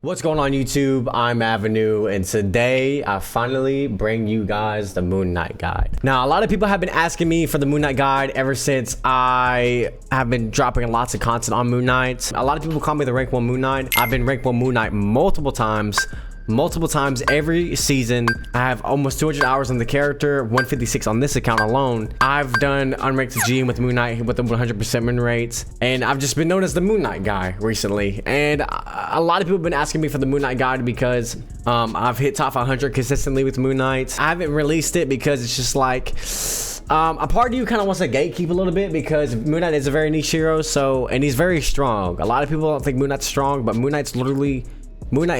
What's going on YouTube? I'm Avenue, and today I finally bring you guys the Moon Knight guide. Now, a lot of people have been asking me for the Moon Knight guide ever since I have been dropping lots of content on Moon Knight. A lot of people call me the rank 1 Moon Knight. I've been rank 1 Moon Knight multiple times every season. I have almost 200 hours on the character, 156 on this account alone. I've done unranked GM with Moon Knight with the 100% win rates, and I've just been known as the Moon Knight guy recently. And a lot of people have been asking me for the Moon Knight guide because I've hit top 100 consistently with Moon Knight. I haven't released it because it's just like a part of you kind of wants to gatekeep a little bit because Moon Knight is a very niche hero, and he's very strong. A lot of people don't think Moon Knight's strong, but Moon Knight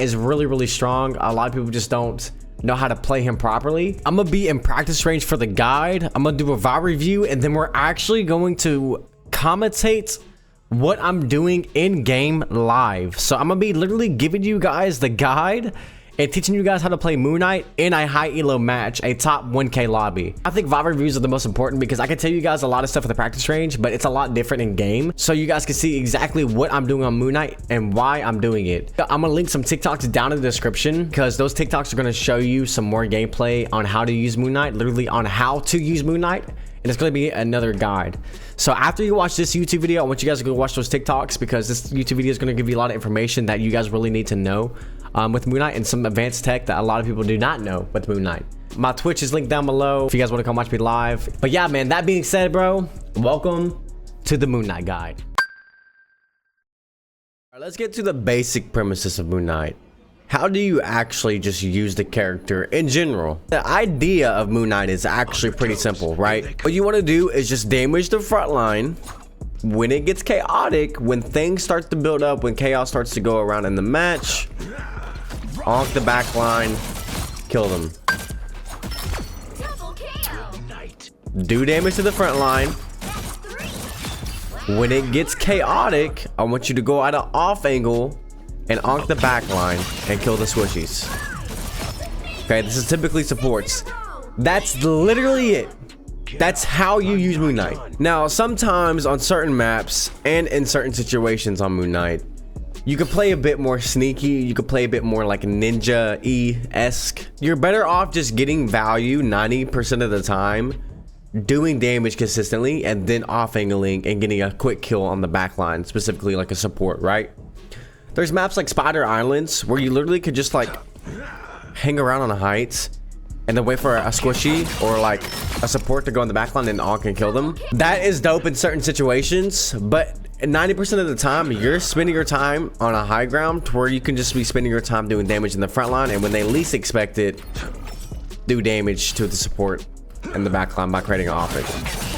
is really strong. A lot of people just don't know how to play him properly. I'm gonna be in practice range for the guide. I'm gonna do a VOD review, and then we're actually going to commentate what I'm doing in game live. So I'm gonna be literally giving you guys the guide and teaching you guys how to play Moon Knight in a high-elo match, a top 1K lobby. I think VOD reviews are the most important because I can tell you guys a lot of stuff at the practice range, but it's a lot different in game. So you guys can see exactly what I'm doing on Moon Knight and why I'm doing it. I'm gonna link some TikToks down in the description because those TikToks are gonna show you some more gameplay on how to use Moon Knight, literally on how to use Moon Knight. And it's going to be another guide. So after you watch this YouTube video, I want you guys to go watch those TikToks because this YouTube video is going to give you a lot of information that you guys really need to know with Moon Knight and some advanced tech that a lot of people do not know with Moon Knight. My Twitch is linked down below if you guys want to come watch me live. But yeah, man, that being said, bro, welcome to the Moon Knight guide. All right, let's get to the basic premises of Moon Knight. How do you actually just use the character in general? The idea of Moon Knight is actually pretty simple, right? What you want to do is just damage the front line. When it gets chaotic, when things start to build up, when chaos starts to go around in the match, onk the back line, kill them. Do damage to the front line. When it gets chaotic, I want you to go at an off angle and onk the back line and kill the squishies. Okay, this is typically supports. That's literally it. That's how you use Moon Knight. Now, sometimes on certain maps and in certain situations on Moon Knight, you can play a bit more sneaky. You can play a bit more like ninja-esque. You're better off just getting value 90% of the time, doing damage consistently, and then off-angling and getting a quick kill on the back line, specifically like a support, right? There's maps like Spider Islands where you literally could just like hang around on a height and then wait for a squishy or like a support to go in the backline and onk and kill them. That is dope in certain situations, but 90% of the time you're spending your time on a high ground to where you can just be spending your time doing damage in the front line, and when they least expect it, do damage to the support in the backline by creating an offense.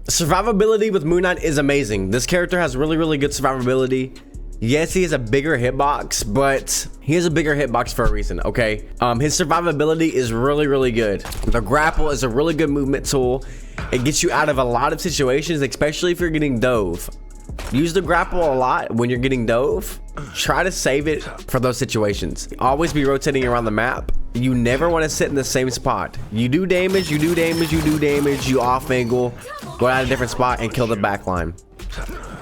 Survivability with Moon Knight is amazing. This character has really good survivability. Yes, he has a bigger hitbox, but he has a bigger hitbox for a reason, okay? His survivability is really good. The grapple is a really good movement tool. It gets you out of a lot of situations, especially if you're getting dove. Use the grapple a lot when you're getting dove. Try to save it for those situations. Always be rotating around the map. You never want to sit in the same spot. You do damage, you do damage, you do damage, you off angle, go out a different spot and kill the back line.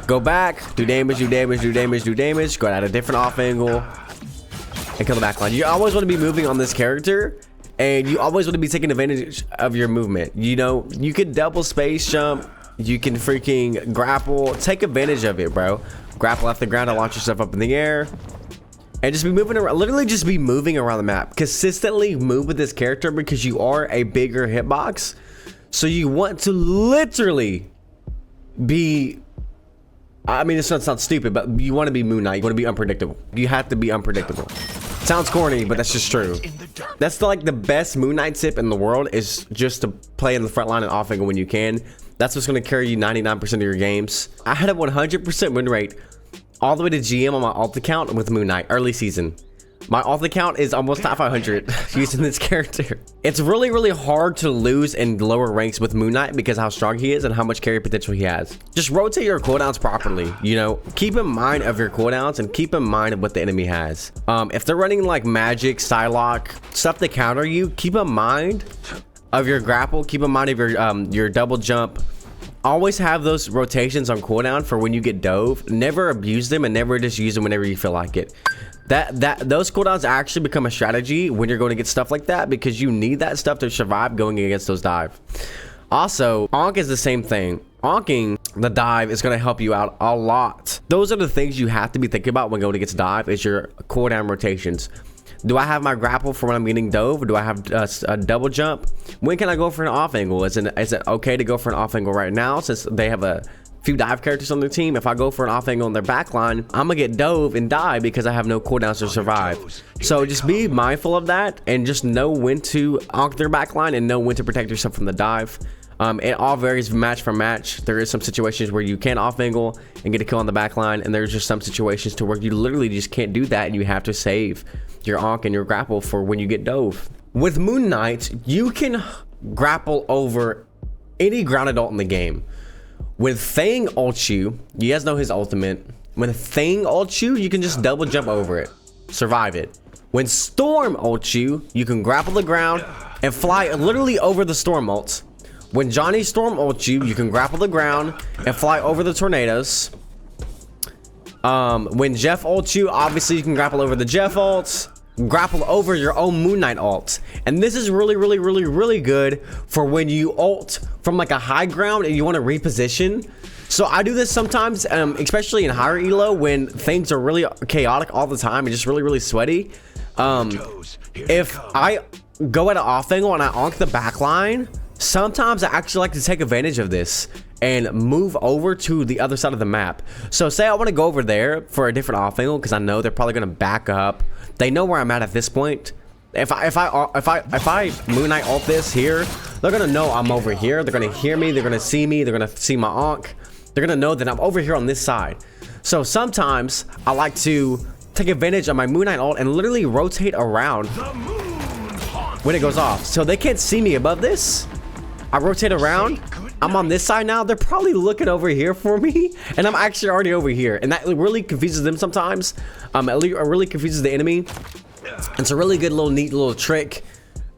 Go back, do damage, do damage, do damage, do damage, go out a different off angle and kill the back line. You always want to be moving on this character, and you always want to be taking advantage of your movement. You know, you can double space jump, you can freaking grapple. Take advantage of it, bro. Grapple off the ground and launch yourself up in the air. And just be moving around, literally just be moving around the map. Consistently move with this character because you are a bigger hitbox. So you want to literally be, I mean, this sounds stupid, but you want to be Moon Knight. You want to be unpredictable. You have to be unpredictable. Sounds corny, but that's just true. That's like the best Moon Knight tip in the world, is just to play in the front line and off angle when you can. That's what's going to carry you 99% of your games. I had a 100% win rate all the way to GM on my alt account with Moon Knight early season. My alt account is almost top 500 using this character. It's really hard to lose in lower ranks with Moon Knight because of how strong he is and how much carry potential he has. Just rotate your cooldowns properly, you know? Keep in mind of your cooldowns and keep in mind of what the enemy has. If they're running like magic, Psylocke, stuff to counter you, keep in mind of your grapple, keep in mind of your double jump, always have those rotations on cooldown for when you get dove. Never abuse them and never just use them whenever you feel like it. Those cooldowns actually become a strategy when you're going to get stuff like that, because you need that stuff to survive going against those dive. Also, Ankh is the same thing. Ankhing the dive is going to help you out a lot. Those are the things you have to be thinking about when going against dive, is your cooldown rotations. Do I have my grapple for when I'm getting dove? Do I have a double jump? When can I go for an off angle? Is it okay to go for an off angle right now, since they have a few dive characters on their team? If I go for an off angle in their backline, I'm gonna get dove and die because I have no cooldowns to survive. So just be mindful of that and just know when to Ankh their backline and know when to protect yourself from the dive. It all varies match from match. There is some situations where you can off angle and get a kill on the backline, and there's just some situations to where you literally just can't do that, and you have to save your Ankh and your grapple for when you get dove. With Moon Knight, you can grapple over any grounded ult in the game. When Fang ults you guys know his ultimate. When Fang ults you can just double jump over it, survive it. When Storm ults you can grapple the ground and fly literally over the Storm ults. When Johnny Storm ults you can grapple the ground and fly over the tornadoes. When Jeff ults you, obviously you can grapple over the Jeff ults, grapple over your own Moon Knight ult. And this is really good for when you ult from like a high ground and you want to reposition. So I do this sometimes, especially in higher elo when things are really chaotic all the time and just really sweaty. If I go at an off angle and I Ankh the backline, sometimes I actually like to take advantage of this and move over to the other side of the map. So say I want to go over there for a different off angle because I know they're probably going to back up. They know where I'm at this point. If I Moon Knight ult this here, they're gonna know I'm over here. They're gonna hear me. They're gonna see me. They're gonna see my Ankh. They're gonna know that I'm over here on this side. So sometimes I like to take advantage of my Moon Knight ult and literally rotate around when it goes off, so they can't see me above this. I rotate around. I'm on this side now. They're probably looking over here for me, and I'm actually already over here, and that really confuses them sometimes. It really confuses the enemy. It's a really good neat little trick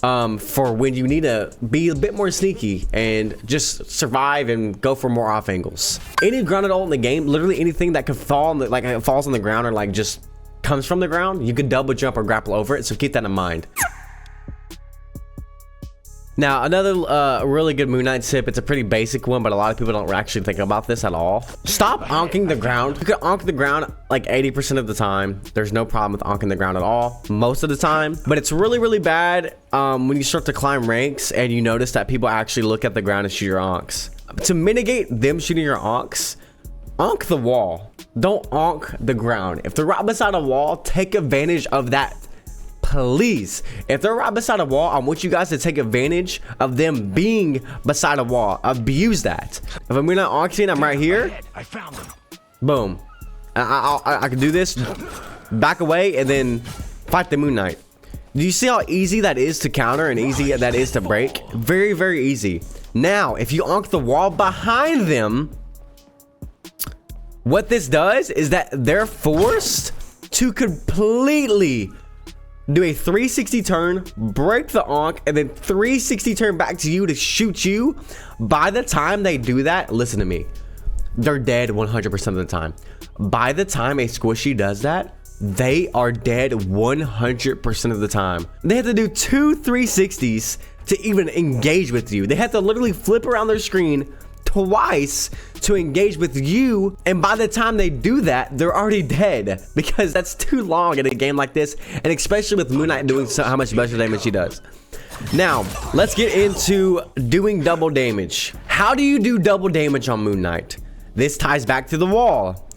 for when you need to be a bit more sneaky and just survive and go for more off angles. Any grounded ult in the game, literally anything that could fall on like it falls on the ground or like just comes from the ground, you can double jump or grapple over it. So keep that in mind. Now, another really good Moon Knight tip, it's a pretty basic one, but a lot of people don't actually think about this at all. Stop Ankhing the ground. You can Ankh the ground like 80% of the time. There's no problem with Ankhing the ground at all, most of the time. But it's really bad when you start to climb ranks and you notice that people actually look at the ground and shoot your Ankhs. To mitigate them shooting your Ankhs, Ankh the wall. Don't Ankh the ground. If they're right beside a wall, take advantage of that. Please, if they're right beside a wall, I want you guys to take advantage of them being beside a wall. Abuse that. If I'm not Ankhing, I'm right here. I found them. Boom. I can do this, back away, and then fight the Moon Knight. Do you see how easy that is to counter and easy that is to break? Very easy. Now, if you Ankh the wall behind them, what this does is that they're forced to completely do a 360 turn, break the Ankh, and then 360 turn back to you to shoot you. By the time they do that, listen to me, they're dead 100% of the time. By the time a squishy does that, they are dead 100% of the time. They have to do 2 360s to even engage with you. They have to literally flip around their screen twice to engage with you, and by the time they do that, they're already dead, because that's too long in a game like this, and especially with Moon Knight doing how much special damage she does. Now let's get into doing double damage. How do you do double damage on Moon Knight? This ties back to the wall.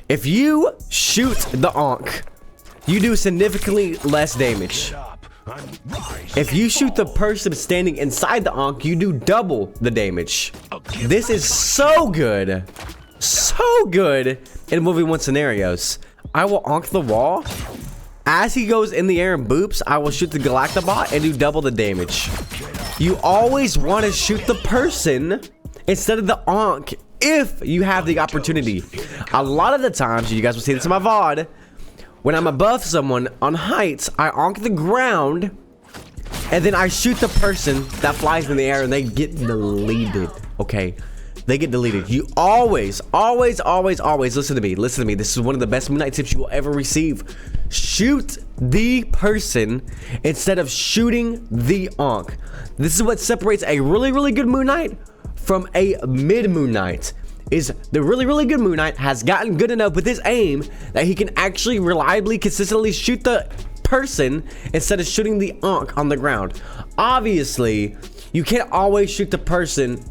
If you shoot the Ankh, you do significantly less damage. If you shoot the person standing inside the Ankh, you do double the damage. This is so good in 1v1 scenarios. I will Ankh the wall. As he goes in the air and boops, I will shoot the Galactabot and do double the damage. You always want to shoot the person instead of the Ankh if you have the opportunity. A lot of the times, you guys will see this in my VOD, when I'm above someone on heights, I Ankh the ground, and then I shoot the person that flies in the air and they get deleted, okay? they get deleted. You always listen to me. Listen to me. This is one of the best Moon Knight tips you will ever receive. Shoot the person instead of shooting the Ankh. This is what separates a really good Moon Knight from a mid Moon Knight. Is the really good Moon Knight has gotten good enough with his aim that he can actually reliably, consistently shoot the person instead of shooting the Ankh on the ground. Obviously, you can't always shoot the person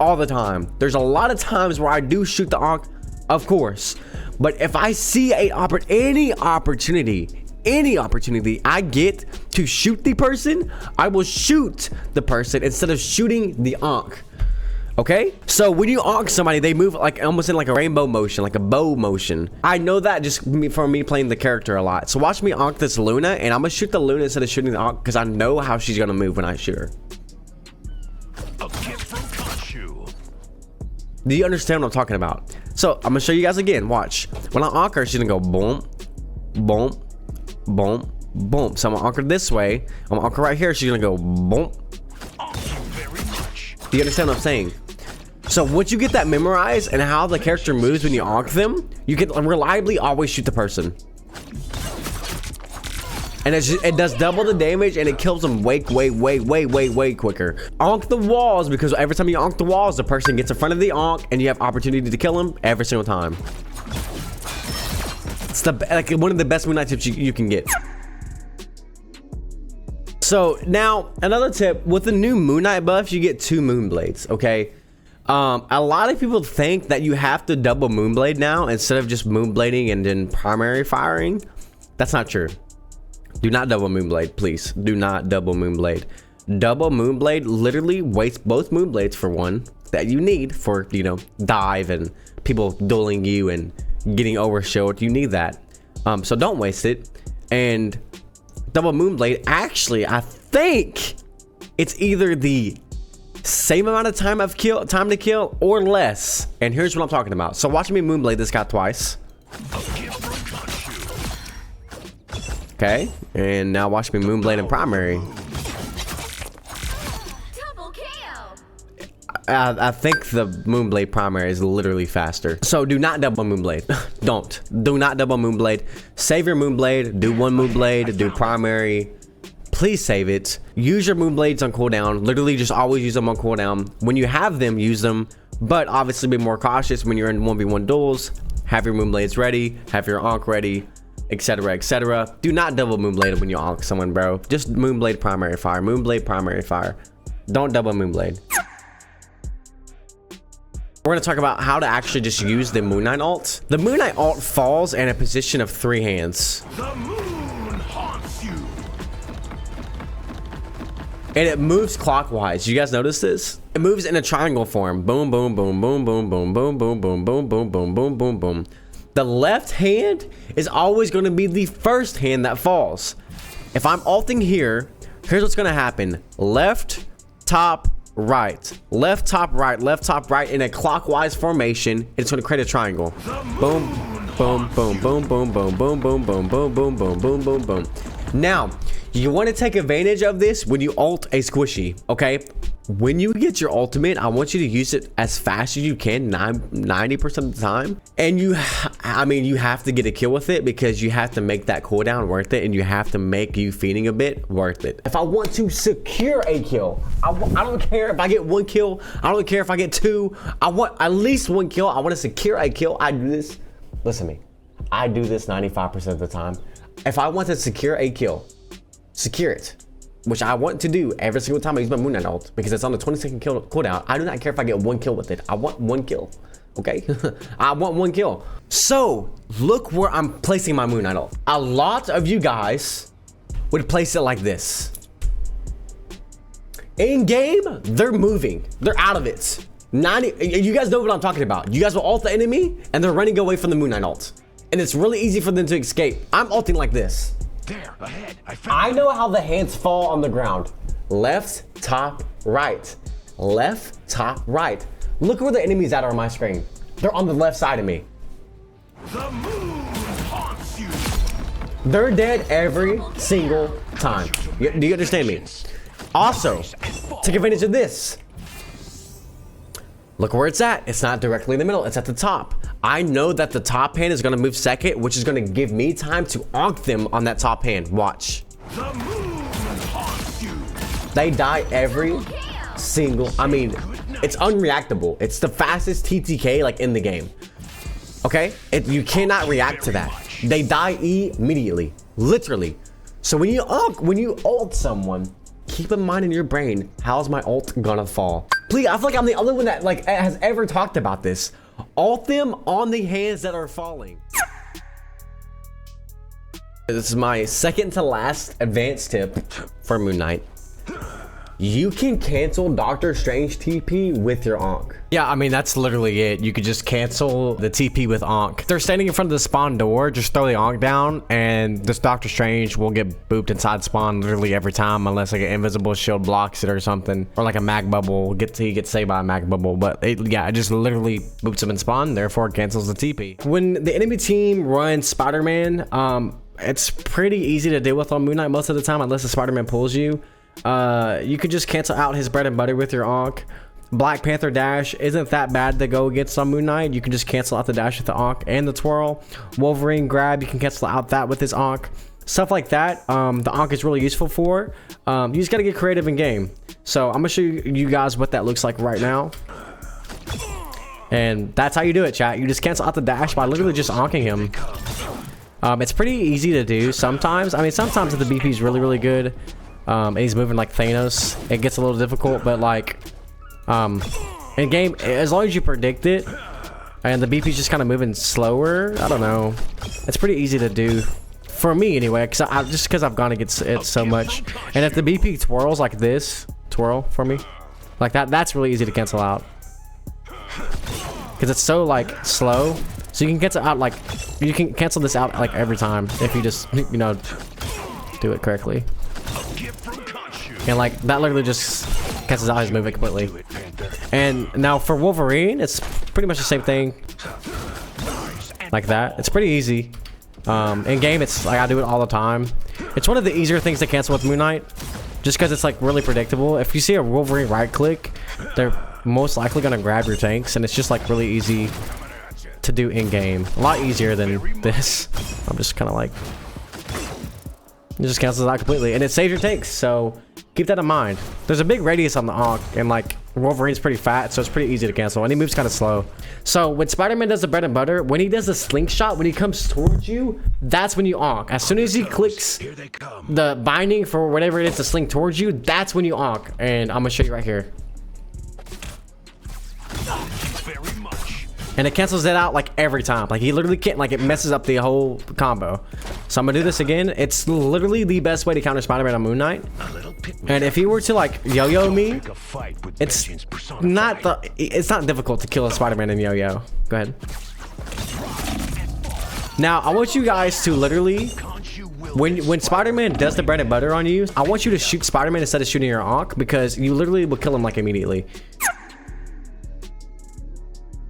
all the time. There's a lot of times where I do shoot the Ankh, of course. But if I see any opportunity I get to shoot the person, I will shoot the person instead of shooting the Ankh. Okay, so when you Ankh somebody, they move like almost in like a rainbow motion, like a bow motion. I know that just from me playing the character a lot. So watch me Ankh this Luna, and I'm gonna shoot the Luna instead of shooting the Ankh because I know how she's gonna move when I shoot her. Do you understand what I'm talking about? So I'm gonna show you guys again. Watch. When I Ankh her, she's gonna go boom, boom, boom, boom. So I'm gonna Ankh her this way. I'm gonna Ankh her right here. She's gonna go boom. Do you understand what I'm saying? So once you get that memorized and how the character moves when you Ankh them, you can reliably always shoot the person. And it does double the damage and it kills them way quicker. Ankh the walls, because every time you Ankh the walls, the person gets in front of the Ankh and you have opportunity to kill them every single time. It's like one of the best Moon Knight tips you can get. So now another tip, with the new Moon Knight buff, you get 2 Moonblades, okay? A lot of people think that you have to double Moonblade now instead of just Moonblading and then primary firing. That's not true. Do not double Moonblade, please. Do not double Moonblade. Double Moonblade literally wastes both Moonblades for one that you need for, you know, dive and people dueling you and getting overshot. You need that. So don't waste it. And double Moonblade, actually, I think it's either the same amount of time to kill or less. And here's what I'm talking about. So watch me Moonblade this guy twice. Okay, and now watch me Moonblade in primary. Double kill. I think the Moonblade primary is literally faster. So do not double Moonblade. Do not double Moonblade. Save your Moonblade. Do one Moonblade. Do primary. Please save it. Use your Moonblades on cooldown. Literally just always use them on cooldown. When you have them, use them. But obviously be more cautious when you're in 1v1 duels. Have your Moonblades ready. Have your Ankh ready. Etc, etc. Do not double Moonblade when you Ankh someone, bro. Just Moonblade primary fire. Moonblade primary fire. Don't double Moonblade. We're gonna talk about how to actually just use the Moon Knight ult. The Moon Knight ult falls in a position of 3 hands. The moon haunts you. And it moves clockwise. You guys notice this? It moves in a triangle form. Boom, boom, boom, boom, boom, boom, boom, boom, boom, boom, boom, boom, boom, boom, boom. The left hand is always going to be the first hand that falls. If I'm ulting here, here's what's going to happen. Left, top, right. Left, top, right. Left, top, right in a clockwise formation. It's going to create a triangle. Boom, boom, boom, boom, boom, boom, boom, boom, boom, boom, boom, boom, boom, boom, boom. Now, you want to take advantage of this when you ult a squishy, okay? When you get your ultimate, I want you to use it as fast as you can, 90% of the time. And you have to get a kill with it because you have to make that cooldown worth it, and you have to make you feeding a bit worth it. If I want to secure a kill, I don't care if I get 1 kill. I don't care if I get 2. I want at least 1 kill. I want to secure a kill. I do this. Listen to me. I do this 95% of the time. If I want to secure a kill, secure it. Which I want to do every single time I use my Moon Knight ult because it's on the 20-second cooldown. I do not care if I get 1 kill with it. I want 1 kill, okay? I want 1 kill. So look where I'm placing my Moon Knight ult. A lot of you guys would place it like this. In game, they're moving. They're out of it. You guys know what I'm talking about. You guys will ult the enemy and they're running away from the Moon Knight ult. And it's really easy for them to escape. I'm ulting like this. There, ahead. I know how the hands fall on the ground. Left, top, right. Left, top, right. Look where the enemies at are on my screen. They're on the left side of me. The moon haunts you. They're dead every single time. Do you understand me? Also, take advantage of this. Look where it's at. It's not directly in the middle. It's at the top. I know that the top hand is going to move second, which is going to give me time to onk them on that top hand. Watch. The moon haunts you. They die every single, I mean, it's unreactable. It's the fastest TTK like in the game. Okay? You cannot react to that. They die immediately, literally. So when you ult someone, keep in mind in your brain, how's my ult gonna fall? Please, I feel like I'm the only one that like has ever talked about this. Ult them on the hands that are falling. This is my second to last advanced tip for Moon Knight. You can cancel Doctor Strange TP with your Ankh. Yeah, I mean, that's literally it. You could just cancel the TP with Ankh. If they're standing in front of the spawn door, just throw the Ankh down, and this Doctor Strange will get booped inside spawn literally every time, unless like an invisible shield blocks it or something. Or like a mag bubble, he gets saved by a mag bubble. But yeah, it just literally boops him in spawn, therefore it cancels the TP. When the enemy team runs Spider-Man, it's pretty easy to deal with on Moon Knight most of the time, unless the Spider-Man pulls you. You could just cancel out his bread and butter with your Ankh. Black Panther dash isn't that bad to go against on Moon Knight. You can just cancel out the dash with the Ankh and the twirl. Wolverine grab, you can cancel out that with his Ankh. Stuff like that, the Ankh is really useful for. You just gotta get creative in game. So I'm gonna show you guys what that looks like right now. And that's how you do it, chat. You just cancel out the dash by literally just Ankhing him. It's pretty easy to do sometimes. I mean, sometimes if the BP is really, really good, and he's moving like Thanos, it gets a little difficult, but like in game, as long as you predict it and the BP's just kind of moving slower, I don't know, it's pretty easy to do for me anyway, because I've gone against it so much. And if the BP twirls like this, twirl for me like that, that's really easy to cancel out because it's so like slow. So you can cancel out, like you can cancel this out like every time if you just, you know, do it correctly. And like that literally just cancels out his movement completely. And now for Wolverine, it's pretty much the same thing. Like that. It's pretty easy. In game, it's like I do it all the time. It's one of the easier things to cancel with Moon Knight, just because it's like really predictable. If you see a Wolverine right click, they're most likely gonna grab your tanks, and it's just like really easy to do in game. A lot easier than this. I'm just kind of like, it just cancels out completely, and it saves your tanks. So keep that in mind. There's a big radius on the Ankh, and like Wolverine's pretty fat, so it's pretty easy to cancel, and he moves kind of slow. So when Spider-Man does the bread and butter, when he does the slingshot, when he comes towards you, that's when you Ankh. As soon as he clicks the binding for whatever it is to sling towards you, that's when you Ankh. And I'm gonna show you right here. And it cancels it out like every time. Like he literally can't, like it messes up the whole combo. So I'm gonna do this again. It's literally the best way to counter Spider-Man on Moon Knight. And if he were to like yo-yo me, it's not difficult to kill a Spider-Man in yo-yo. Go ahead. Now I want you guys to literally, when Spider-Man does the bread and butter on you, I want you to shoot Spider-Man instead of shooting your Ankh, because you literally will kill him like immediately.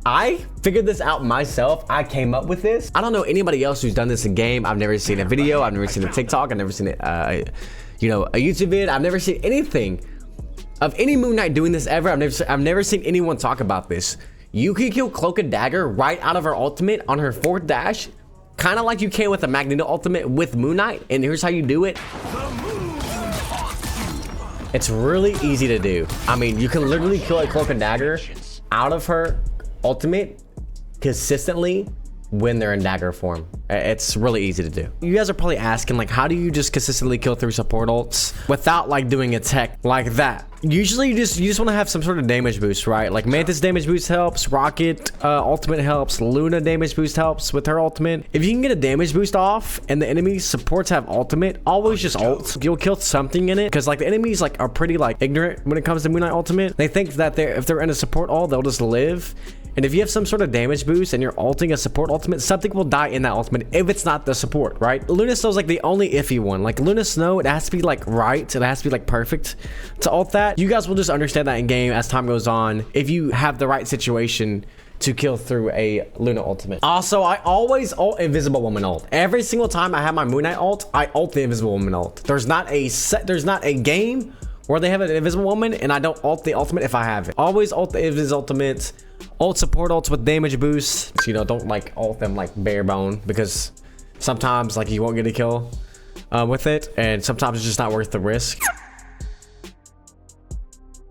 I figured this out myself. I came up with this. I don't know anybody else who's done this in game. I've never seen a video. I've never seen a TikTok. I've never seen it, you know, a YouTube vid. I've never seen anything of any Moon Knight doing this ever. I've never seen anyone talk about this. You can kill Cloak and Dagger right out of her ultimate on her 4th dash, kind of like you can with a Magneto ultimate with Moon Knight. And here's how you do it. It's really easy to do. I mean, you can literally kill a Cloak and Dagger out of her ultimate consistently when they're in dagger form. It's really easy to do. You guys are probably asking, like, how do you just consistently kill through support ults without like doing a tech like that? Usually you just want to have some sort of damage boost, right? Like Mantis damage boost helps, Rocket ultimate helps, Luna damage boost helps with her ultimate. If you can get a damage boost off and the enemy supports have ultimate, always just ult. You'll kill something in it, because like the enemies like are pretty like ignorant when it comes to Moon Knight ultimate. They think that if they're in a support ult, they'll just live. And if you have some sort of damage boost and you're ulting a support ultimate, something will die in that ultimate if it's not the support, right? Luna Snow's like the only iffy one. Like Luna Snow, it has to be like right. It has to be like perfect to ult that. You guys will just understand that in game as time goes on, if you have the right situation to kill through a Luna ultimate. Also, I always ult Invisible Woman ult. Every single time I have my Moon Knight ult, I ult the Invisible Woman ult. There's not a game where they have an invisible woman and I don't ult the ultimate if I have it. Always ult the invis ultimate. Ult support ults with damage boost. So, you know, don't like ult them like bare bone because sometimes like you won't get a kill with it, and sometimes it's just not worth the risk.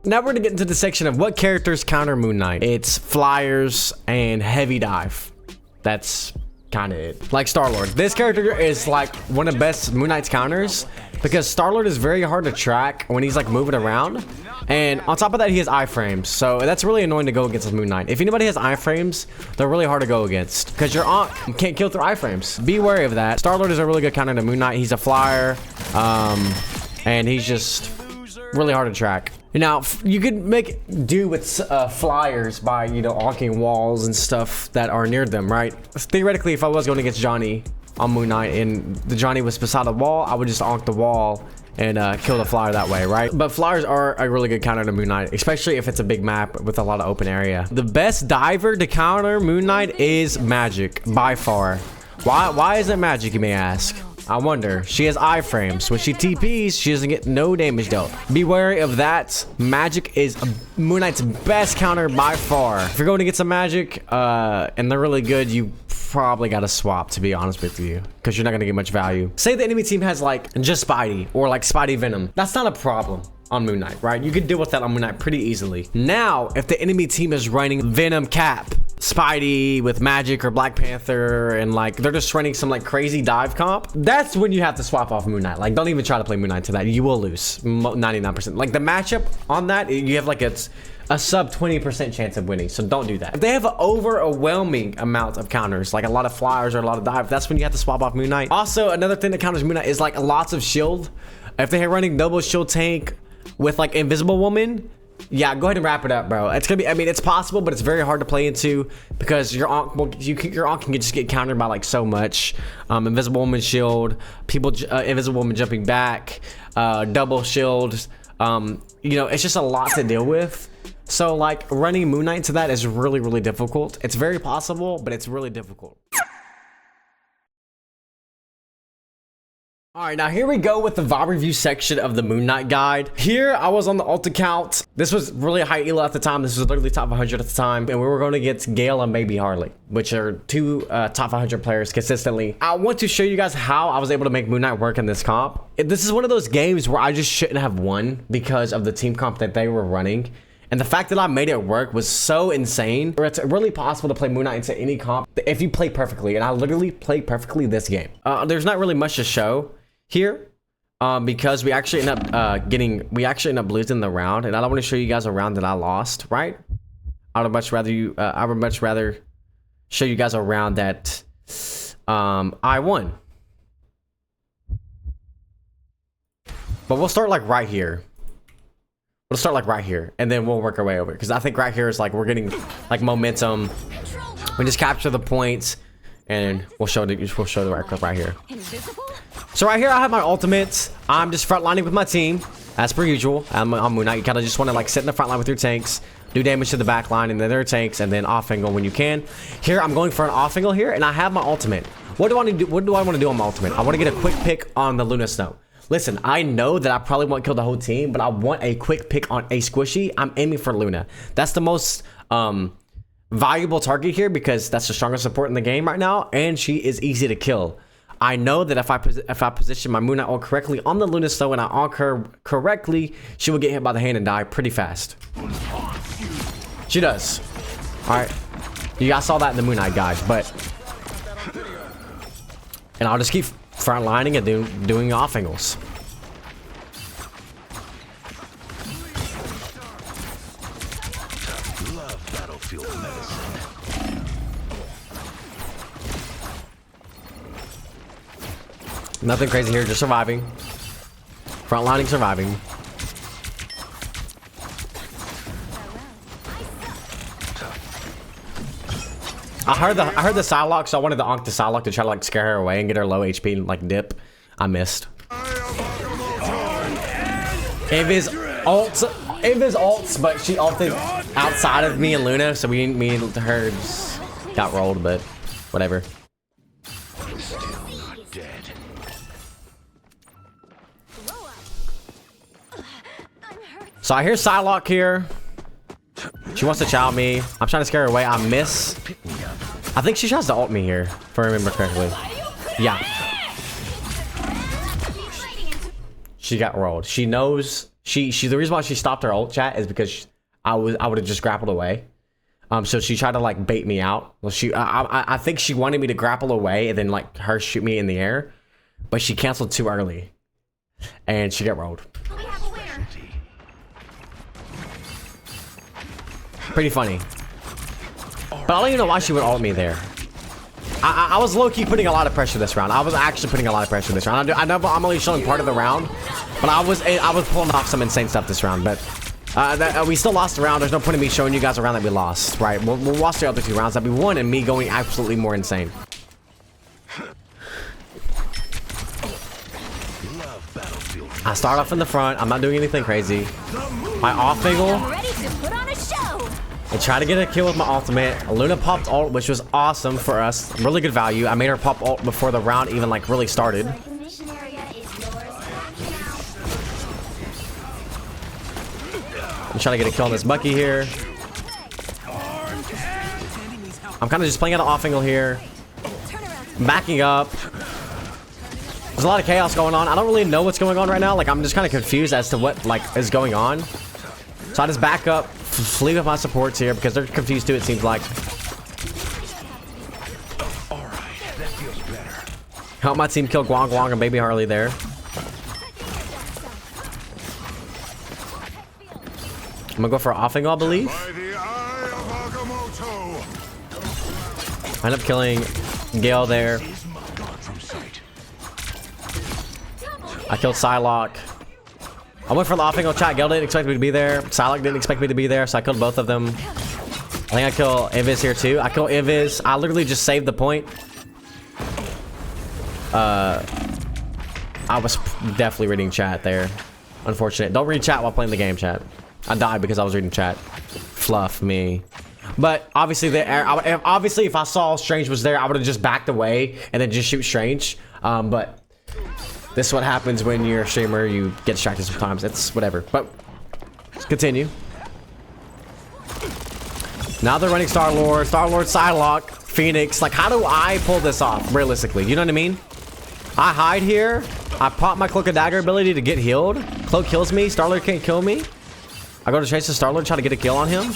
Now we're gonna get into the section of what characters counter Moon Knight. It's flyers and heavy dive. That's kind of it. Like Star-Lord. This character is like one of the best Moon Knight's counters because Star-Lord is very hard to track when he's like moving around. And on top of that, he has iframes. So that's really annoying to go against with Moon Knight. If anybody has iframes, they're really hard to go against because your Ankh can't kill through iframes. Be wary of that. Star-Lord is a really good counter to Moon Knight. He's a flyer. And he's just really hard to track. Now, you could make do with flyers by, you know, anking walls and stuff that are near them, right? Theoretically, if I was going against Johnny on Moon Knight and the Johnny was beside a wall, I would just ank the wall and kill the flyer that way, right? But flyers are a really good counter to Moon Knight, especially if it's a big map with a lot of open area. The best diver to counter Moon Knight is Magic, by far. Why is it Magic, you may ask? I wonder. She has iframes. When she TPs, she doesn't get no damage dealt. Be wary of that. Magic is Moon Knight's best counter by far. If you're going to get some Magic and they're really good, you probably got to swap, to be honest with you, because you're not going to get much value. Say the enemy team has like just Spidey or like Spidey Venom. That's not a problem on Moon Knight, right? You can deal with that on Moon Knight pretty easily. Now, if the enemy team is running Venom Cap, Spidey with Magic or Black Panther, and like they're just running some like crazy dive comp, that's when you have to swap off Moon Knight. Like, don't even try to play Moon Knight to that. You will lose 99%. Like the matchup on that, you have like a sub 20% chance of winning, so don't do that. If they have an overwhelming amount of counters, like a lot of flyers or a lot of dive, that's when you have to swap off Moon Knight. Also, another thing that counters Moon Knight is like lots of shield. If they're running double shield tank with like invisible woman, yeah, go ahead and wrap it up, bro. It's gonna be, I mean, it's possible, but it's very hard to play into because your Ankh, well, your Ankh can just get countered by like so much. Invisible woman shield, people, invisible woman jumping back, double shield. You know, it's just a lot to deal with. So like running Moon Knight to that is really, really difficult. It's very possible, but it's really difficult. All right, now here we go with the VOD review section of the Moon Knight guide. Here, I was on the ult account. This was really high elo at the time. This was literally top 100 at the time. And we were going against Gale and maybe Harley, which are two top 100 players consistently. I want to show you guys how I was able to make Moon Knight work in this comp. This is one of those games where I just shouldn't have won because of the team comp that they were running. And the fact that I made it work was so insane. It's really possible to play Moon Knight into any comp if you play perfectly. And I literally played perfectly this game. There's not really much to show here because we actually end up losing the round, and I don't want to show you guys a round that I lost, right? I would much rather show you guys a round that I won. But we'll start like right here. We'll start like right here, and then we'll work our way over, because I think right here is like we're getting like momentum. We just capture the points, and we'll show the record right here. So right here, I have my ultimates. I'm just frontlining with my team, as per usual. I'm on Moon Knight. You kind of just want to like sit in the front line with your tanks, do damage to the back line, and then their tanks, and then off angle when you can. Here, I'm going for an off angle here, and I have my ultimate. What do I want to do? What do I want to do on my ultimate? I want to get a quick pick on the Luna Snow. Listen, I know that I probably won't kill the whole team, but I want a quick pick on a squishy. I'm aiming for Luna. That's the most valuable target here because that's the strongest support in the game right now, and she is easy to kill. I know that if I position my Moon Knight ult correctly on the Luna Snow and I ank her correctly, she will get hit by the hand and die pretty fast. She does. All right, you guys saw that in the Moon Knight guide, and I'll just keep front lining and doing off angles. Love battlefield medicine. Nothing crazy here, just surviving. Front lining, surviving. I heard the Psylocke, so I wanted to ank the Psylocke to try to like scare her away and get her low HP and like dip. I missed. Invis ults, but she ulted outside of me and Luna, so me and her just got rolled, but whatever. Still not dead. I'm So I hear Psylocke here. She wants to chow me. I'm trying to scare her away. I miss. I think she tries to ult me here, if I remember correctly. Yeah. She got rolled. She knows. The reason why she stopped her ult, chat, is because I would have just grappled away. So she tried to like bait me out. Well, I think she wanted me to grapple away and then like her shoot me in the air, but she canceled too early, and she got rolled. Pretty funny. But I don't even know why she would ult me there. I was low-key putting a lot of pressure this round. I was actually putting a lot of pressure this round. I know I'm only showing part of the round, but I was pulling off some insane stuff this round. But we still lost the round. There's no point in me showing you guys a round that we lost, right? We'll watch the other 2 rounds that we won and me going absolutely more insane. I start off in the front. I'm not doing anything crazy. My off angle. Ready to put on a show. I tried to get a kill with my ultimate. Luna popped ult, which was awesome for us. Really good value. I made her pop ult before the round even like really started. Recognition area is yours. I'm trying to get a kill on this Bucky here. I'm kind of just playing out an off angle here. I'm backing up. There's a lot of chaos going on. I don't really know what's going on right now. Like, I'm just kind of confused as to what like is going on. So I just back up, flee with my supports here because they're confused too, it seems like. Help my team kill Guang Guang and Baby Harley there. I'm gonna go for off angle, I believe. I end up killing Gale there. I killed Psylocke. I went for the off angle, chat. Gale didn't expect me to be there. Psylocke didn't expect me to be there, so I killed both of them. I think I killed Invis here too. I killed Invis. I literally just saved the point. I was definitely reading chat there. Unfortunate. Don't read chat while playing the game, chat. I died because I was reading chat. Fluff me. But obviously, if I saw Strange was there, I would have just backed away and then just shoot Strange. But this is what happens when you're a streamer. You get distracted sometimes. It's whatever. But let's continue. Now they're running Star-Lord, Psylocke, Phoenix. Like, how do I pull this off realistically? You know what I mean? I hide here. I pop my Cloak and Dagger ability to get healed. Cloak kills me. Star-Lord can't kill me. I go to chase the Star-Lord, try to get a kill on him.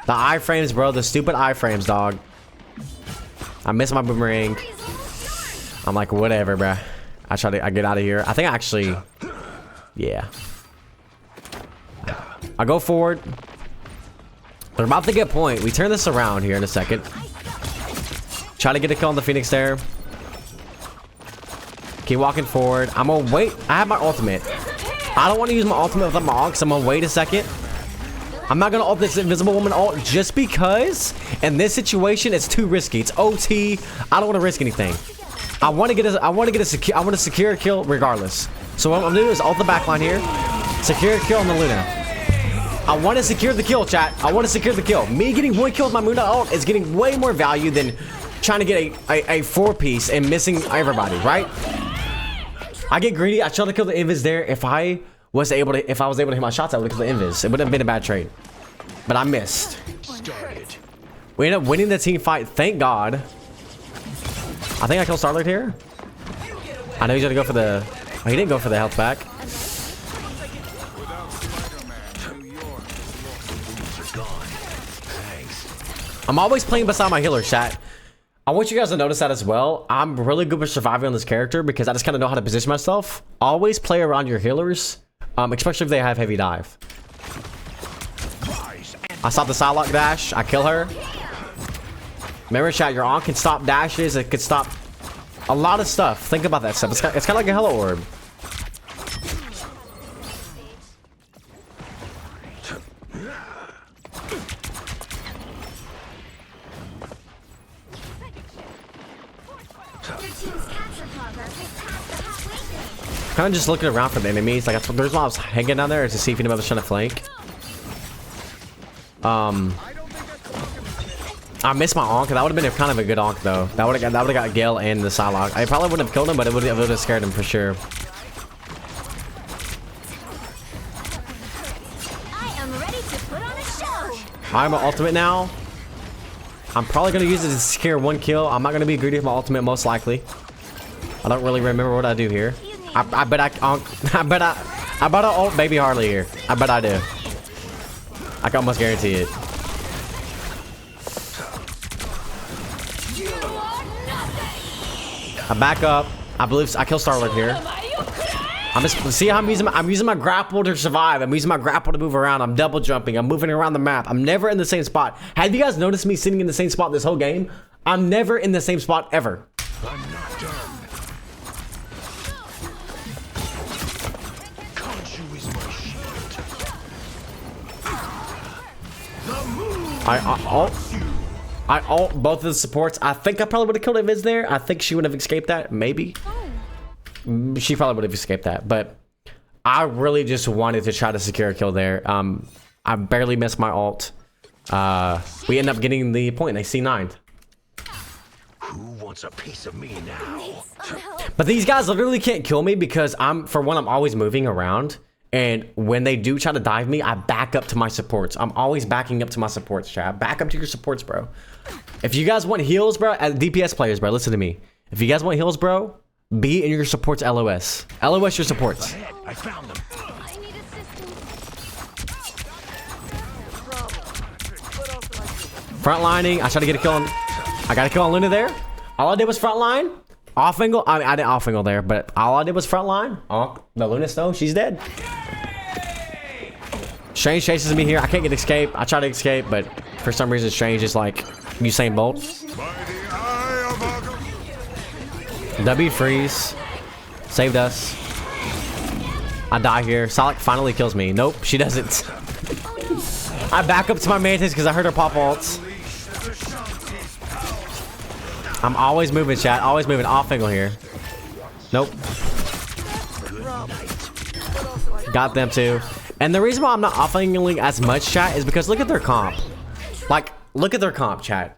The iframes, bro. The stupid iframes, dog. I miss my boomerang. I'm like, whatever, bro. I get out of here. I think I actually, yeah. I go forward. They're about to get point. We turn this around here in a second. Try to get a kill on the Phoenix there. Keep walking forward. I'm gonna wait. I have my ultimate. I don't want to use my ultimate without my ult, so I'm gonna wait a second. I'm not gonna ult this Invisible Woman ult just because in this situation it's too risky. It's OT. I don't want to risk anything. I want to secure a kill regardless. So what I'm gonna do is ult the backline here. Secure a kill on the Luna. I want to secure the kill, chat. I want to secure the kill. Me getting one kill with my Moonlight ult is getting way more value than trying to get a 4-piece and missing everybody, right? I get greedy. I try to kill the Invis there. If I was able to hit my shots, I would have killed the Invis. It would have been a bad trade. But I missed. We ended up winning the team fight. Thank God. I think I killed Starlight here. I know he's gonna go for the... Oh, he didn't go for the health back. I'm always playing beside my healer, chat. I want you guys to notice that as well. I'm really good with surviving on this character because I just kind of know how to position myself. Always play around your healers, especially if they have heavy dive. I stop the Psylocke dash. I kill her. Remember, chat, your Ankh can stop dashes. It could stop a lot of stuff. Think about that stuff. It's kind of like a Hello Orb. Kind of just looking around for the enemies. Like, that's what, there's why I was hanging down there, is to see if anybody's trying to flank. I missed my Ankh. That would have been kind of a good Ankh though. That would have got Gale and the Psylocke. I probably wouldn't have killed him, but it would have scared him for sure. I'm an ultimate now. I'm probably gonna use it to secure 1 kill. I'm not gonna be greedy with my ultimate, most likely. I don't really remember what I do here. I bet I bet I ult baby Harley here. I bet I do. I can almost guarantee it. I back up. I believe I kill Starlord here. I'm just see how I'm using my grapple to survive. I'm using my grapple to move around. I'm double jumping. I'm moving around the map. I'm never in the same spot. Have you guys noticed me sitting in the same spot this whole game? I'm never in the same spot ever. I'm not done. Khonshu is my shield. I ult both of the supports. I think I probably would have killed if Viz there. I think she would have escaped that. Maybe. She probably would have escaped that. But I really just wanted to try to secure a kill there. I barely missed my ult. We end up getting the point. They C9'd. Who wants a piece of me now? But these guys literally can't kill me because for one, I'm always moving around. And when they do try to dive me, I back up to my supports. I'm always backing up to my supports, chat. Back up to your supports, bro. If you guys want heals, bro, as DPS players, bro, listen to me. If you guys want heals, bro, be in your supports LOS. LOS your supports. Ahead, I found them. I need assistance. Frontlining. I tried to get a kill on. I got a kill on Luna there. All I did was frontline. Off angle. I didn't off angle there, but all I did was frontline. Oh, the Luna Snow, she's dead. Strange chases me here. I can't get escape. I try to escape, but for some reason, Strange is like Usain Bolt. W freeze. Saved us. I die here. Solak finally kills me. Nope, she doesn't. I back up to my Mantis because I heard her pop ults. I'm always moving, chat. Always moving. Off angle here. Nope. Got them too. And the reason why I'm not off angling as much, chat, is because look at their comp. Like, look at their comp, chat.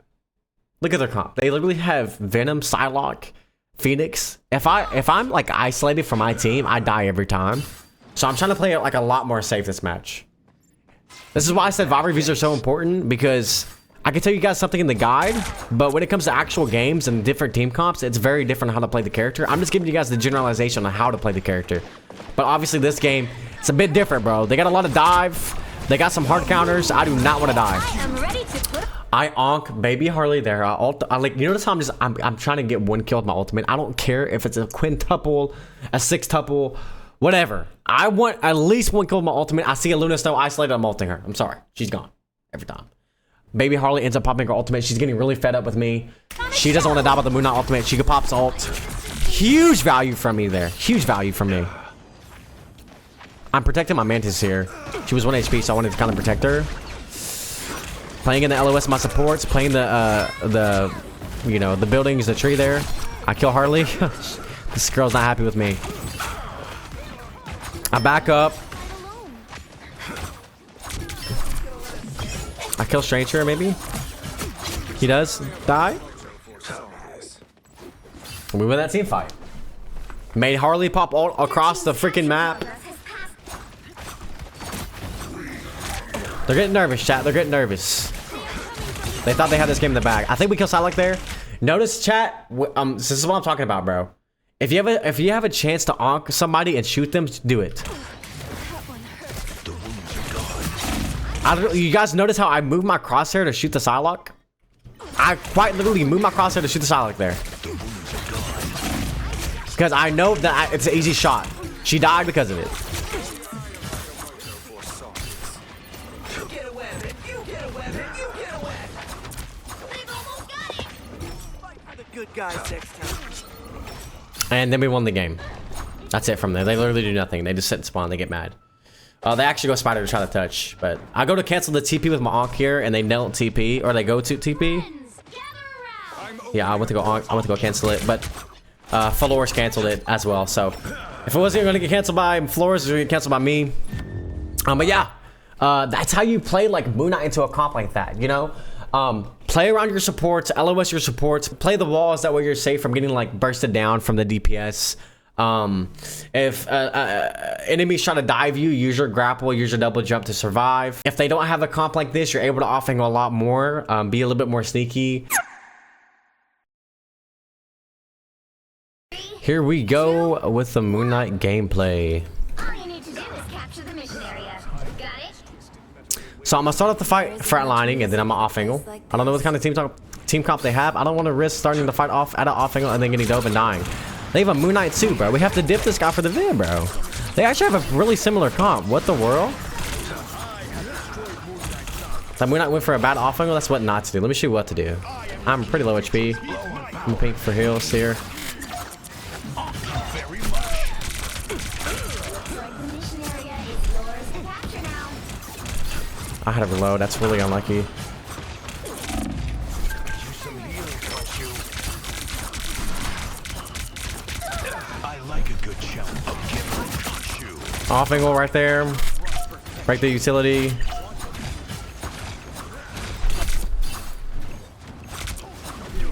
Look at their comp. They literally have Venom, Psylocke, Phoenix. If I'm like isolated from my team, I die every time. So I'm trying to play it like a lot more safe this match. This is why I said VOD reviews are so important, because I can tell you guys something in the guide, but when it comes to actual games and different team comps, it's very different how to play the character. I'm just giving you guys the generalization on how to play the character. But obviously this game, it's a bit different, bro. They got a lot of dive. They got some hard counters. I do not want to die. I'm ready to put. I Ankh baby Harley there. I like, you notice how I'm trying to get 1 kill with my ultimate. I don't care if it's a quintuple, a sextuple, whatever. I want at least 1 kill with my ultimate. I see a Luna Snow isolated, I'm ulting her. I'm sorry. She's gone. Every time. Baby Harley ends up popping her ultimate. She's getting really fed up with me. She doesn't want to die by the Moon Knight ultimate. She could pop ult. Huge value from me there. Huge value from me. I'm protecting my Mantis here. She was 1 HP, so I wanted to kind of protect her. Playing in the LOS, my supports. Playing the you know, the buildings, the tree there. I kill Harley. This girl's not happy with me. I back up. I kill Stranger, maybe? He does die? We win that team fight. Made Harley pop ult across the freaking map. They're getting nervous, chat. They're getting nervous. They thought they had this game in the bag. I think we kill Psylocke there. Notice, chat. This is what I'm talking about, bro. If you have a chance to Ankh somebody and shoot them, do it. You guys notice how I move my crosshair to shoot the Psylocke? I quite literally move my crosshair to shoot the Psylocke there. Because I know that it's an easy shot. She died because of it. And then we won the game. That's it from there. They literally do nothing. They just sit and spawn. They get mad. They actually go spider to try to touch, but I go to cancel the TP with my Ankh here, and they don't TP, or they go to TP. Yeah, I went to go Ankh. I went to go cancel it, but Flores canceled it as well. So if it wasn't going to get canceled by Flores, it was going to get canceled by me. But yeah, that's how you play like Moon Knight into a comp like that, you know? Play around your supports, LOS your supports, play the walls, that way you're safe from getting like bursted down from the DPS. If enemies try to dive you, use your grapple, use your double jump to survive. If they don't have a comp like this, you're able to off angle a lot more, be a little bit more sneaky. Here we go with the Moon Knight gameplay. All you need to do is capture the mission area. Got it? So I'm gonna start off the fight frontlining, and then I'm gonna off angle. I don't know what kind of team comp they have. I don't want to risk starting the fight off at an off angle and then getting dove and dying. They have a Moon Knight suit, bro. We have to dip this guy for the vid, bro. They actually have a really similar comp. What the world? So Moon Knight went for a bad off angle. That's what not to do. Let me show you what to do. I'm pretty low HP. I'm gonna pink for heals here. I had to reload. That's really unlucky. Off angle right there. Break the utility.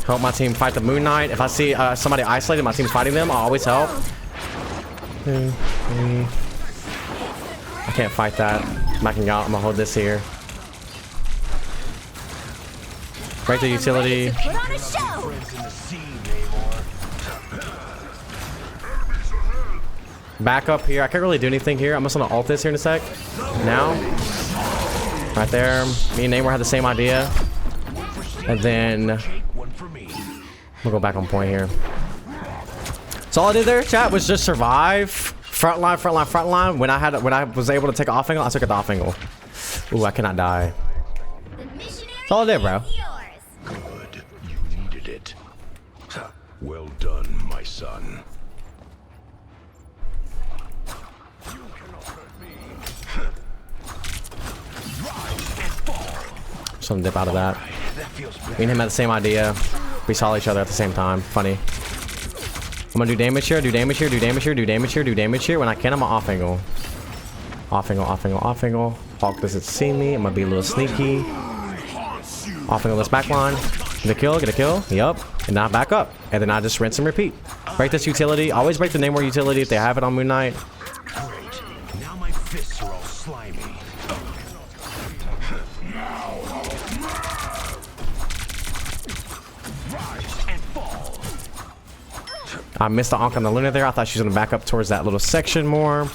Help my team fight the Moon Knight. If I see somebody isolated, my team's fighting them, I'll always help. 2, 3. I can't fight that. I'm backing out. I'm gonna hold this here. Break the utility. Put on a show. Back up here. I can't really do anything here. I'm just gonna ult this here in a sec. Now. Right there. Me and Namor had the same idea. And then we'll go back on point here. So all I did there, chat, was just survive. Frontline, frontline, frontline. When I was able to take an off angle, I took it off angle. Ooh, I cannot die. That's all I did, bro. Good. You needed it. Well done, my son. Some dip out of that. Me and him had the same idea. We saw each other at the same time. Funny. I'm gonna do damage here, do damage here, do damage here, do damage here, do damage here. When I can, I'm gonna off angle. Off angle, off angle, off angle. Hawk doesn't see me. I'm gonna be a little sneaky. Off angle this back line. Get a kill, get a kill. Yup. And now back up. And then I just rinse and repeat. Break this utility. Always break the Namor utility if they have it on Moon Knight. Great. Now my fists are all slimy. I missed the Ankh on the Luna there. I thought she was gonna back up towards that little section more.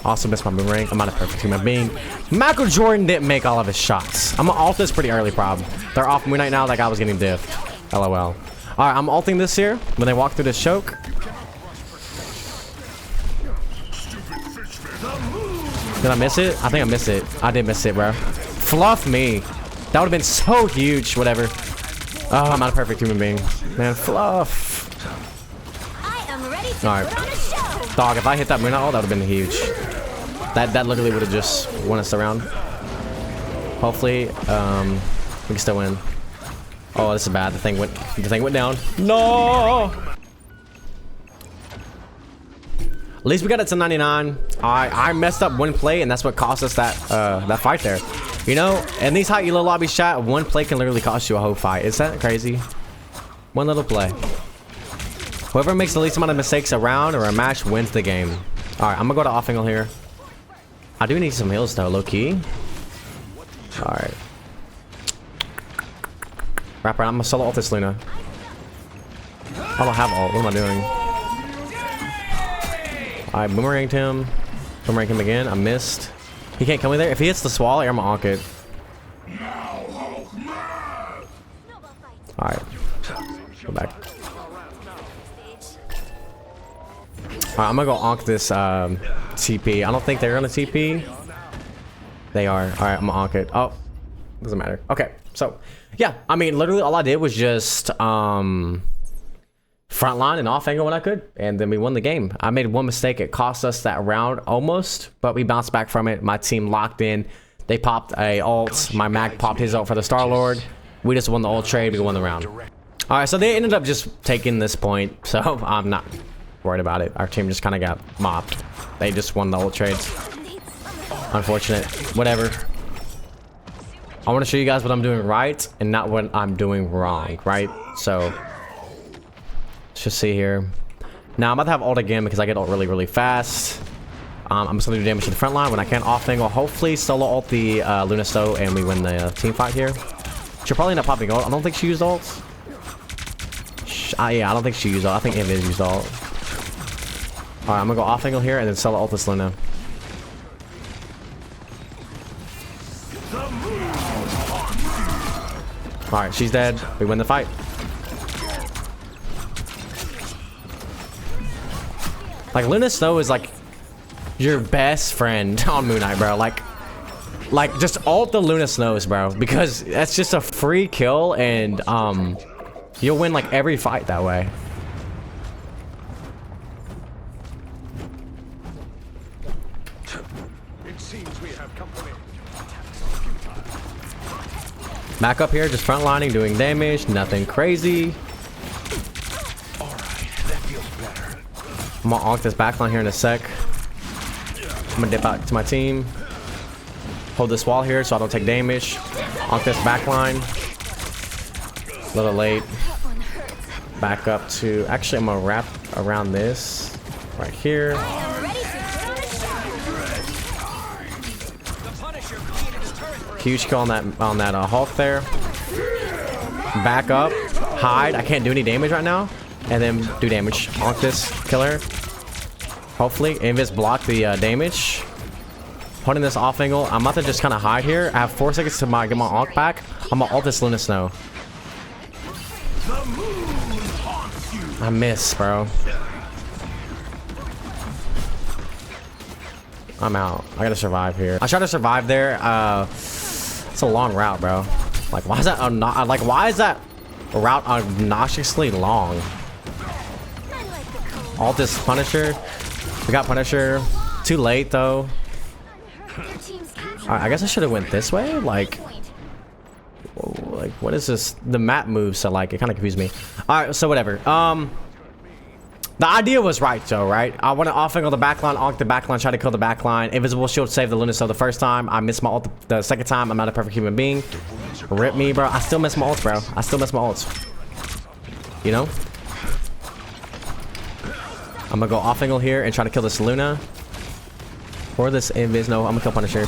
Also missed my boomerang. I'm not a perfect human being. Michael Jordan didn't make all of his shots. I'm gonna ult this pretty early, prob. They're off Moon Knight now. That guy was getting diffed. LOL. All right, I'm ulting this here when they walk through this choke. Did I miss it? I think I missed it. I did miss it, bro. Fluff me. That would have been so huge. Whatever. Oh, I'm not a perfect human being. Man, fluff. Alright. Dog, if I hit that Moon Knight, that would have been huge. That literally would have just won us around. Hopefully, we can still win. Oh, this is bad. The thing went down. No! At least we got it to 99. I messed up one play, and that's what cost us that that fight there. You know, in these high elo lobbies, chat, one play can literally cost you a whole fight. Is that crazy? One little play. Whoever makes the least amount of mistakes a round or a match wins the game. Alright, I'm gonna go to off angle here. I do need some heals though, low key. Alright. Wrap around. I'm gonna solo ult this Luna. I don't have ult. What am I doing? I boomeranged him. Boomeranged him again. I missed. He can't kill me there. If he hits the swallow, I'm gonna Ankh it. Alright. Go back. Alright, I'm gonna go Ankh this TP. I don't think they're gonna TP. They are. Alright, I'm gonna Ankh it. Oh, doesn't matter. Okay, so yeah, I mean, literally all I did was just frontline and off angle when I could, and then we won the game. I made one mistake. It cost us that round almost, but we bounced back from it. My team locked in. They popped a ult. My mag popped his ult for the Star Lord. We just won the ult trade. We won the round. Alright, so they ended up just taking this point, so I'm not worried about it. Our team just kind of got mopped. They just won the ult trades. Unfortunate. Whatever. I want to show you guys what I'm doing right and not what I'm doing wrong, right? So let's just see here. Now I'm about to have ult again because I get ult really, really fast. I'm just gonna do damage to the front line when I can off angle. Hopefully solo ult the Luna Stowe and we win the team fight here. She'll probably end up popping ult. I don't think she used ult. Yeah, I don't think she used ult. I think Invis used ult. Alright, I'm gonna go off angle here and then solo ult this Luna. Alright, she's dead. We win the fight. Like, Luna Stowe is like your best friend on Moon Knight, bro. Like just ult the Luna Snows, bro, because that's just a free kill and you'll win like every fight that way. It seems we have company. Back up here, just frontlining, doing damage, nothing crazy. Alright, that feels better. I'm gonna ult this backline here in a sec. I'm gonna dip out to my team. Hold this wall here so I don't take damage. Ult this backline. A little late. Back up to... Actually, I'm gonna wrap around this. Right here. Huge kill on that Hulk there. Back up. Hide. I can't do any damage right now. And then do damage. Ult this killer. Hopefully, Invis block the damage. Putting this off angle. I'm about to just kind of hide here. I have 4 seconds to get my ult back. I'm gonna ult this Luna Snow. I miss, bro. I'm out. I gotta survive here. I try to survive there. It's a long route, bro. Like, why is that? Why is that route obnoxiously long? Ult this Punisher. We got Punisher. Too late though. I guess I should have went this way. Like what is this? The map moves, so like it kind of confused me. All right, so whatever. The idea was right though, right? I want to off angle the backline, ult the backline, try to kill the backline. Invisible shield saved the Luna Stowe the first time. I missed my ult the second time. I'm not a perfect human being. Rip me, bro. I still miss my ult, bro. I still miss my ult. You know? I'm gonna go off angle here and try to kill this Luna. Or this Invis. No, I'm gonna kill Punisher.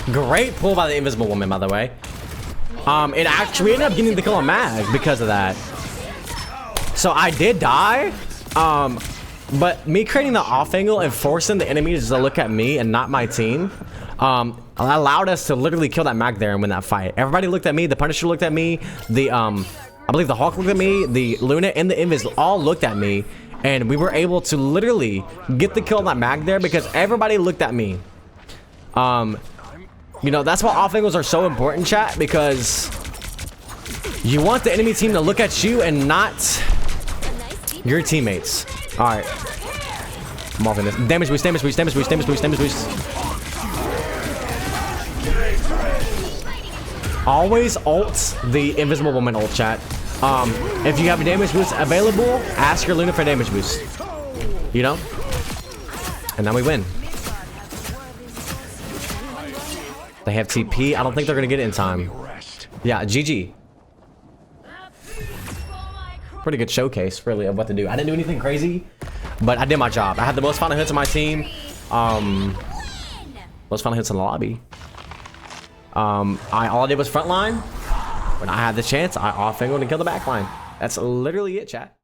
Great pull by the Invisible Woman, by the way. It actually, we ended up getting the kill on Mag because of that. So I did die. But me creating the off angle and forcing the enemies to look at me and not my team, allowed us to literally kill that Mag there and win that fight. Everybody looked at me. The Punisher looked at me. I believe the Hulk looked at me. The Luna and the Invis all looked at me. And we were able to literally get the kill on that Mag there because everybody looked at me. You know, that's why off angles are so important, chat, because you want the enemy team to look at you and not your teammates. All right. I'm off in this. Damage boost, damage boost, damage boost, damage boost, damage boost. Always ult the Invisible Woman ult, chat. If you have a damage boost available, ask your Luna for damage boost. You know? And then we win. They have TP. I don't think they're gonna get it in time. Yeah, GG. Pretty good showcase, really, of what to do. I didn't do anything crazy, but I did my job. I had the most final hits on my team. Most final hits in the lobby. All I did was frontline. When I had the chance, I off-angled and killed the backline. That's literally it, chat.